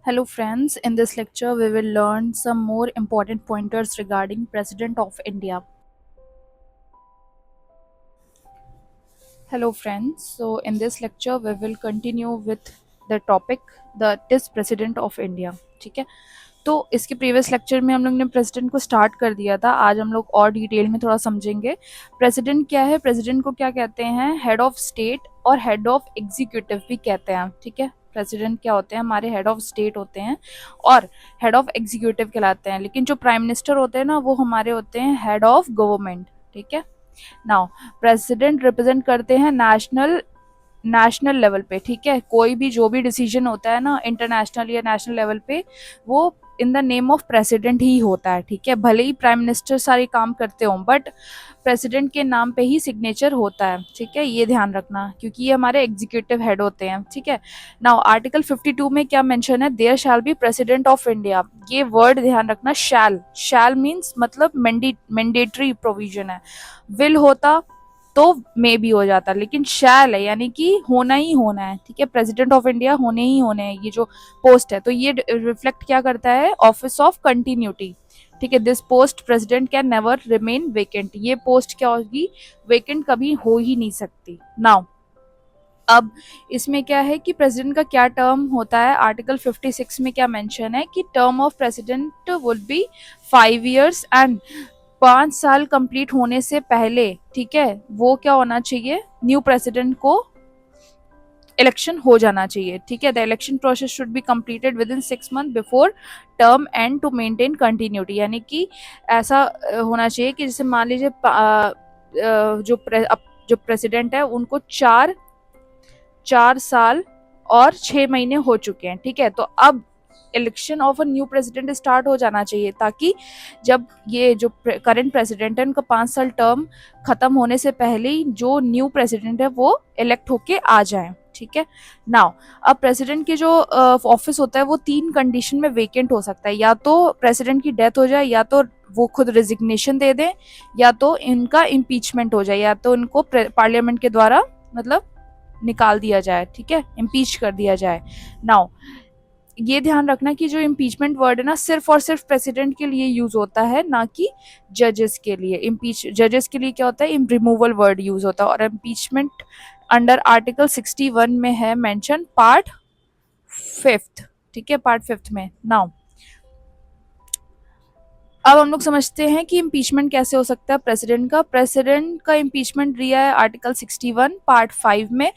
Hello friends, in this lecture we will learn some more important pointers regarding President of India. Hello friends, so in this lecture we will continue with the topic that is President of India. ठीक है, तो इसके previous lecture में हम लोग ने president को start कर दिया था। आज हम लोग और डिटेल में थोड़ा समझेंगे प्रेसिडेंट क्या है, प्रेसिडेंट को क्या कहते हैं, हेड ऑफ स्टेट और हेड ऑफ एग्जीक्यूटिव भी कहते हैं। ठीक है, प्रेसिडेंट क्या होते हैं, हमारे हेड ऑफ स्टेट होते हैं और हेड ऑफ एग्जीक्यूटिव कहलाते हैं। लेकिन जो प्राइम मिनिस्टर होते हैं ना, वो हमारे होते हैं हेड ऑफ गवर्नमेंट। ठीक है, नाउ प्रेसिडेंट रिप्रेजेंट करते हैं नेशनल लेवल पे। ठीक है, कोई भी जो भी डिसीजन होता है ना इंटरनेशनल या नेशनल लेवल पे, वो in the name of president ही होता है। ठीक है, भले ही प्राइम मिनिस्टर सारे काम करते हों, बट प्रेसिडेंट के नाम पे ही सिग्नेचर होता है। ठीक है, ये ध्यान रखना, क्योंकि ये हमारे एग्जीक्यूटिव हेड होते हैं। ठीक है, नाउ आर्टिकल 52 में क्या मेंशन है, there shall be President of India. ये वर्ड ध्यान रखना, शैल मीन्स मतलब मैंडेटरी प्रोविजन है। विल होता तो मे भी हो जाता, लेकिन शैल है, यानी कि होना ही होना है। ठीक है, प्रेसिडेंट ऑफ इंडिया होने ही होने हैं ये जो पोस्ट है। तो ये रिफ्लेक्ट क्या करता है, ऑफिस ऑफ कंटिन्यूटी। ठीक है, this post president can never remain vacant. ये पोस्ट क्या होगी, वेकेंट कभी हो ही नहीं सकती। नाउ अब इसमें क्या है कि प्रेसिडेंट का क्या टर्म होता है, आर्टिकल 56 में क्या मेंशन है कि term of president would be 5 years and 5 साल कंप्लीट होने से पहले, ठीक है, वो क्या होना चाहिए, न्यू प्रेसिडेंट को इलेक्शन हो जाना चाहिए। ठीक है, the election process should be completed within 6 months before term end to maintain continuity. यानी कि ऐसा होना चाहिए कि जैसे मान लीजिए जो प्रेसिडेंट है उनको 4 साल और 6 महीने हो चुके हैं। ठीक है, तो अब election of a new president start हो जाना चाहिए, ताकि जब ये जो करंट प्रेसिडेंट है उनका 5 साल टर्म खत्म होने से पहले ही जो न्यू प्रेसिडेंट है वो इलेक्ट होके आ जाए। ठीक है, नाउ अब प्रेसिडेंट के जो ऑफिस होता है वो 3 कंडीशन में वेकेंट हो सकता है, या तो प्रेसिडेंट की डेथ हो जाए, या तो वो खुद रेजिग्नेशन दे दें, या तो इनका इम्पीचमेंट हो जाए, या तो इनको पार्लियामेंट के द्वारा मतलब निकाल दिया जाए। ठीक है, इम्पीच कर दिया जाए। नाउ ये ध्यान रखना कि जो इम्पीचमेंट वर्ड है ना, सिर्फ और सिर्फ प्रेसिडेंट के लिए यूज होता है, ना कि जजेस के लिए। जजेस के लिए क्या होता है, रिमूवल वर्ड यूज होता है। और इम्पीचमेंट अंडर आर्टिकल 61 में है मेंशन, पार्ट 5। ठीक है, पार्ट 5 में। नाउ अब हम लोग समझते हैं कि इम्पीचमेंट कैसे हो सकता है प्रेसिडेंट का इम्पीचमेंट दिया है आर्टिकल 61 पार्ट 5 में।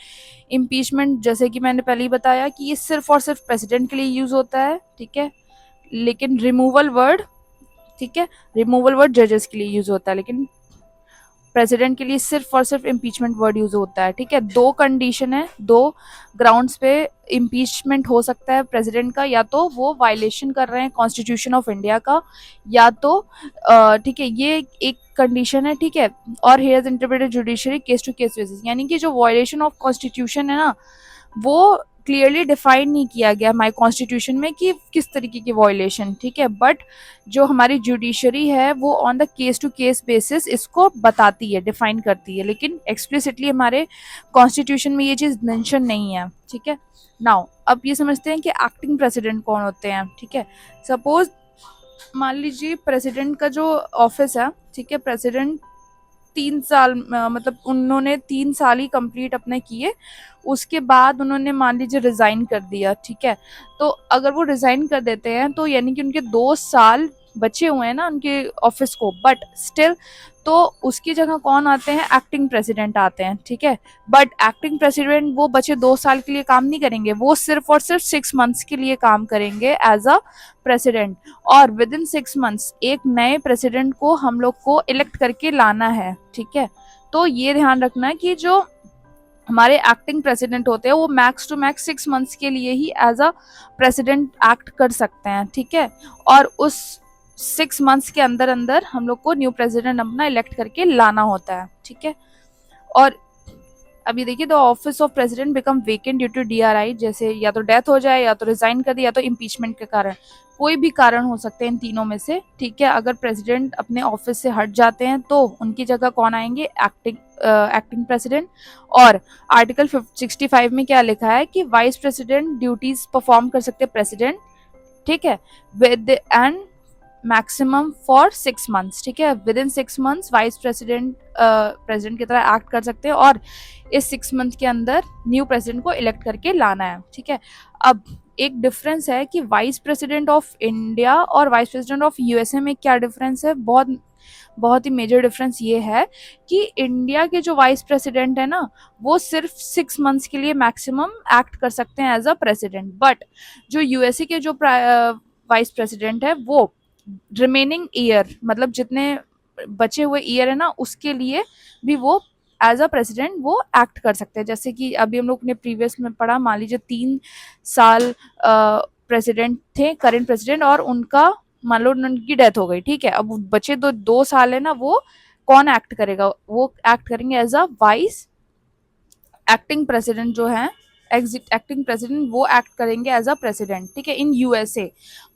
इम्पीचमेंट जैसे कि मैंने पहले ही बताया कि ये सिर्फ और सिर्फ प्रेसिडेंट के लिए यूज होता है। ठीक है, लेकिन रिमूवल वर्ड, ठीक है, रिमूवल वर्ड जजेस के लिए यूज होता है, लेकिन प्रेसिडेंट के लिए सिर्फ और सिर्फ इम्पीचमेंट वर्ड यूज होता है। ठीक है, 2 कंडीशन है, 2 ग्राउंड्स पे इम्पीचमेंट हो सकता है प्रेसिडेंट का, या तो वो वायलेशन कर रहे हैं कॉन्स्टिट्यूशन ऑफ इंडिया का, या तो ठीक है, ये एक कंडीशन है। ठीक है, और here is interpreted judiciary case to case basis, यानी कि जो वायलेशन ऑफ कॉन्स्टिट्यूशन है ना, वो क्लियरली डिफाइन नहीं किया गया हमारे कॉन्स्टिट्यूशन में कि किस तरीके की वायलेशन। ठीक है, बट जो हमारी जुडिशरी है वो on the case to case basis इसको बताती है, डिफाइन करती है, लेकिन एक्सप्लिसिटली हमारे कॉन्स्टिट्यूशन में ये चीज़ मेंशन नहीं है। ठीक है, नाउ अब ये समझते हैं कि एक्टिंग प्रेसिडेंट कौन होते हैं। ठीक है, सपोज मान लीजिए प्रेसिडेंट का जो ऑफिस है, ठीक है, प्रेसिडेंट 3 साल मतलब उन्होंने 3 साल ही कंप्लीट अपने किए, उसके बाद उन्होंने मान लीजिए रिजाइन कर दिया। ठीक है, तो अगर वो रिजाइन कर देते हैं तो यानी कि उनके 2 साल बचे हुए हैं ना उनके ऑफिस को, बट स्टिल तो उसकी जगह कौन आते हैं, एक्टिंग प्रेसिडेंट आते हैं। ठीक है, बट एक्टिंग प्रेसिडेंट वो बचे 2 साल के लिए काम नहीं करेंगे, वो सिर्फ और सिर्फ 6 months के लिए काम करेंगे एज अ प्रेसिडेंट। और विद इन 6 months एक नए प्रेसिडेंट को हम लोग को इलेक्ट करके लाना है। ठीक है, तो ये ध्यान रखना कि जो हमारे एक्टिंग प्रेसिडेंट होते हैं वो मैक्स टू मैक्स 6 months के लिए ही एज अ प्रेसिडेंट एक्ट कर सकते हैं। ठीक है, और उस 6 months के अंदर अंदर हम लोग को न्यू प्रेसिडेंट अपना इलेक्ट करके लाना होता है। ठीक है, और अभी देखिए, the office of President become vacant due to DRI, जैसे या तो डेथ हो जाए, या तो रिजाइन कर दे, या तो इम्पीचमेंट के कारण, कोई भी कारण हो सकते हैं इन तीनों में से, ठीक है। अगर प्रेसिडेंट अपने ऑफिस से हट जाते हैं तो उनकी जगह कौन आएंगे, एक्टिंग प्रेसिडेंट। और आर्टिकल 65 में क्या लिखा है कि वाइस प्रेसिडेंट ड्यूटीज परफॉर्म कर सकते हैं प्रेसिडेंट, ठीक है, with and maximum for 6 months, ठीक है। With in 6 months vice president president की तरह एक्ट कर सकते हैं, और इस 6 मंथ के अंदर न्यू प्रेसिडेंट को इलेक्ट करके लाना है, ठीक है। अब एक डिफरेंस है कि वाइस प्रेसिडेंट ऑफ इंडिया और वाइस प्रेसिडेंट ऑफ USA में क्या डिफरेंस है, बहुत बहुत ही मेजर डिफरेंस ये है कि इंडिया के जो वाइस प्रेसिडेंट है ना, वो सिर्फ 6 मंथ्स के लिए मैक्सिमम एक्ट कर सकते हैं एज अ प्रेसिडेंट, बट जो USA के जो वाइस प्रेसिडेंट है वो रिमेनिंग ईयर, मतलब जितने बचे हुए ईयर है ना, उसके लिए भी वो एज अ प्रेसिडेंट वो एक्ट कर सकते हैं। जैसे कि अभी हम लोग ने प्रीवियस में पढ़ा, मान लीजिए 3 साल प्रेसिडेंट थे करंट प्रेसिडेंट, और उनका मान लो उनकी डेथ हो गई, ठीक है। अब बचे 2 साल है ना, वो कौन एक्ट करेगा, वो एक्ट करेंगे as a vice acting President जो है, एक्टिंग प्रेसिडेंट वो एक्ट करेंगे एज अ प्रेसिडेंट, ठीक है, इन USA।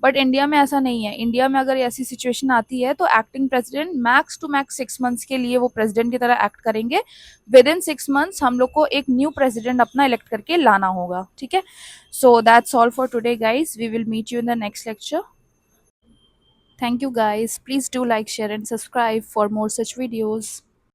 बट इंडिया में ऐसा नहीं है। इंडिया में अगर ऐसी सिचुएशन आती है तो acting President max to max 6 months के लिए वो प्रेसिडेंट की तरह एक्ट करेंगे। विद इन 6 मंथ्स हम लोग को एक न्यू प्रेसिडेंट अपना इलेक्ट करके लाना होगा, ठीक है। So that's all for today guys, we will meet you in the next lecture. Thank you guys. Please do like, share and subscribe for more such videos.